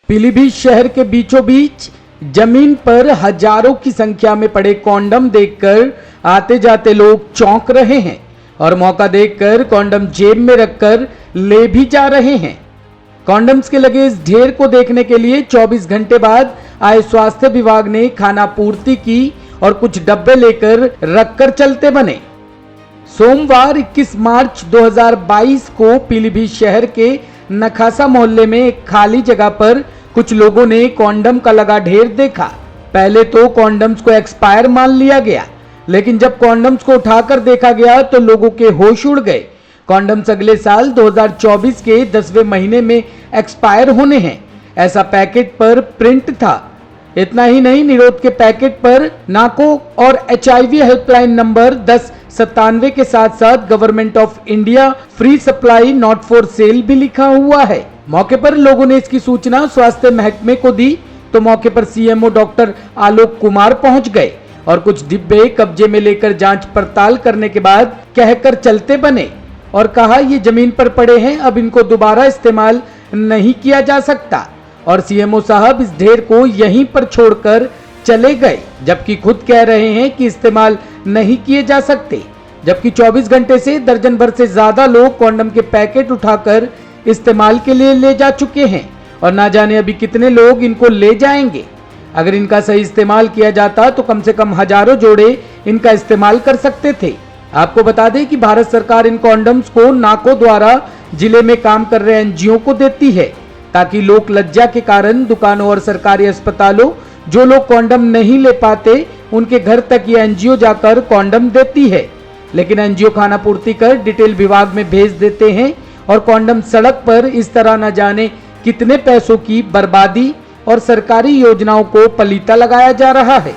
पीलीभीत शहर के बीचों बीच जमीन पर हजारों की संख्या में पड़े कॉन्डम देखकर आते जाते लोग चौंक रहे हैं और मौका देखकर कॉन्डम जेब में रखकर ले भी जा रहे हैं। कॉन्डम्स के लगे इस ढेर को देखने के लिए 24 घंटे बाद आए स्वास्थ्य विभाग ने खाना पूर्ति की और कुछ डब्बे लेकर रखकर चलते बने। सोमवार 21 मार्च 2022 को पीलीभीत शहर के नखासा मोहल्ले में एक खाली जगह पर कुछ लोगों ने कॉन्डम का लगा ढेर देखा। पहले तो कॉन्डम्स को एक्सपायर मान लिया गया, लेकिन जब कॉन्डम्स को उठाकर देखा गया तो लोगों के होश उड़ गए। कॉन्डम्स अगले साल 2024 के 10वें महीने में एक्सपायर होने हैं, ऐसा पैकेट पर प्रिंट था। इतना ही नहीं, निरोध के पैकेट पर नाको और HIV हेल्पलाइन नंबर 1097 के साथ साथ government of India free supply not for sale भी लिखा हुआ है। मौके पर लोगों ने इसकी सूचना स्वास्थ्य महकमे को दी तो मौके पर CMO डॉक्टर आलोक कुमार पहुंच गए और कुछ डिब्बे कब्जे में लेकर जांच पड़ताल करने के बाद कहकर चलते बने और कहा ये जमीन पर पड़े हैं, अब इनको दोबारा इस्तेमाल नहीं किया जा सकता। और CMO साहब इस ढेर को यहीं पर छोड़कर चले गए, जबकि खुद कह रहे हैं कि इस्तेमाल नहीं किए जा सकते। जबकि 24 घंटे से दर्जन भर से ज्यादा लोग कॉन्डम के पैकेट उठाकर इस्तेमाल के लिए ले जा चुके हैं और ना जाने अभी कितने लोग इनको ले जाएंगे। अगर इनका सही इस्तेमाल किया जाता तो कम से कम हजारों जोड़े इनका इस्तेमाल कर सकते थे। आपको बता दें कि भारत सरकार इन कॉन्डम्स को नाको द्वारा जिले में काम कर रहे NGO को देती है, ताकि लोक लज्जा के कारण दुकानों और सरकारी अस्पतालों जो लोग कॉन्डम नहीं ले पाते उनके घर तक ये NGO जाकर कॉन्डम देती है। लेकिन NGO खाना पूर्ति कर डिटेल विभाग में भेज देते हैं और कॉन्डम सड़क पर इस तरह न जाने कितने पैसों की बर्बादी और सरकारी योजनाओं को पलीता लगाया जा रहा है।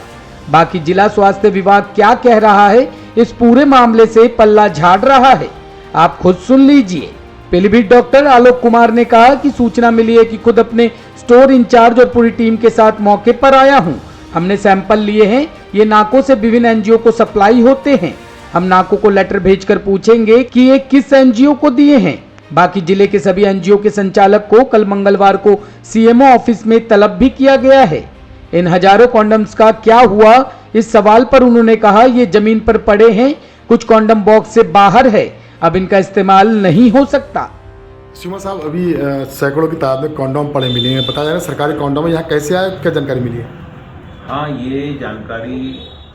बाकी जिला स्वास्थ्य विभाग क्या कह रहा है इस पूरे मामले से पल्ला झाड़ रहा है, आप खुद सुन लीजिए। पीलीभीत डॉक्टर आलोक कुमार ने कहा कि सूचना मिली है कि खुद अपने स्टोर इंचार्ज और पूरी टीम के साथ मौके पर आया हूं। हमने सैंपल लिए हैं, ये नाकों से विभिन्न NGO को सप्लाई होते हैं। हम नाकों को लेटर भेजकर पूछेंगे कि ये किस NGO को दिए हैं। बाकी जिले के सभी NGO के संचालक को कल मंगलवार को CMO ऑफिस में तलब भी किया गया है। इन हजारों कॉन्डम्स का क्या हुआ, इस सवाल पर उन्होंने कहा ये जमीन पर पड़े हैं, कुछ कॉन्डम बॉक्स से बाहर है, अब इनका इस्तेमाल नहीं हो सकता। सीमा साहब, अभी सैकड़ों की तादाद में कॉन्डम पड़े मिले हैं, बताया जा रहा है सरकारी कॉन्डम यहाँ कैसे आए, क्या जानकारी मिली है? हाँ, ये जानकारी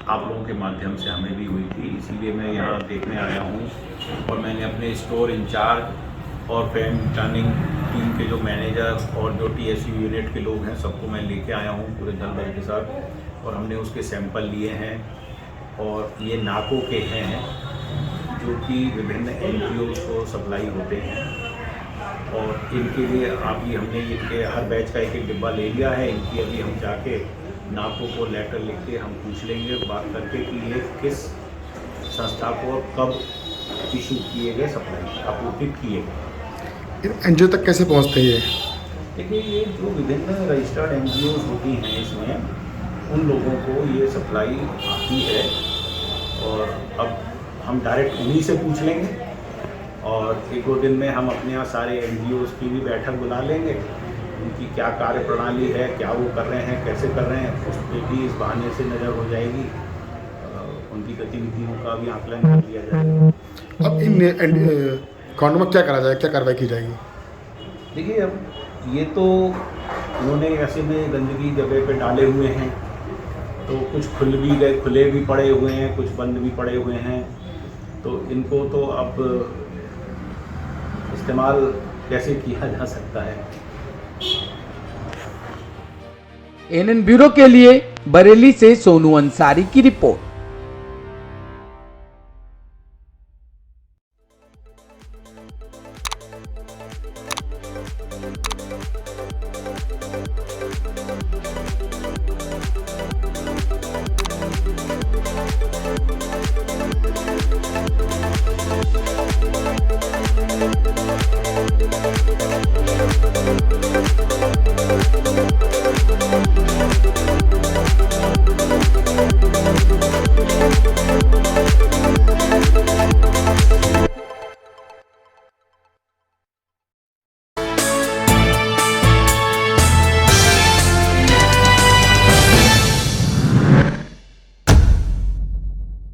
आप लोगों के माध्यम से हमें भी हुई थी, इसीलिए मैं यहाँ देखने आया हूँ और मैंने अपने स्टोर इंचार्ज और फैन टर्निंग टीम के जो मैनेजर और जो TSU यूनिट के लोग हैं सबको मैं लेके आया हूँ पूरे दल बल के साथ, और हमने उसके सैंपल लिए हैं। और ये नाकों के हैं जो कि विभिन्न NGOs को सप्लाई होते हैं और इनके लिए अभी हमने इनके हर बैच का एक डिब्बा ले लिया है। इनकी अभी हम जाके नाकों को लेटर लिख के हम पूछ लेंगे बात करके कि ये किस संस्था को और कब इशू किए गए, सप्लाई आपूर्ति किए गए। NGO तक कैसे पहुँचते हैं ये? देखिए, ये जो विभिन्न रजिस्टर्ड NGOs होती हैं इसमें उन लोगों को ये सप्लाई आती है और अब हम डायरेक्ट उन्हीं से पूछ लेंगे और एक दो दिन में हम अपने यहाँ सारे NGOs की भी बैठक बुला लेंगे, उनकी क्या कार्य प्रणाली है, क्या वो कर रहे हैं, कैसे कर रहे हैं, उस पर भी इस बहाने से नज़र हो जाएगी, उनकी गतिविधियों का भी आकलन कर लिया जाएगा। अब इन कॉन्डम में क्या करा जाए, क्या कार्रवाई की जाएगी? देखिए, अब ये तो उन्होंने ऐसे में गंदगी जगह पे डाले हुए हैं, तो कुछ खुले भी पड़े हुए हैं, कुछ बंद भी पड़े हुए हैं, तो इनको तो अब इस्तेमाल कैसे किया जा सकता है। NN ब्यूरो के लिए बरेली से सोनू अंसारी की रिपोर्ट।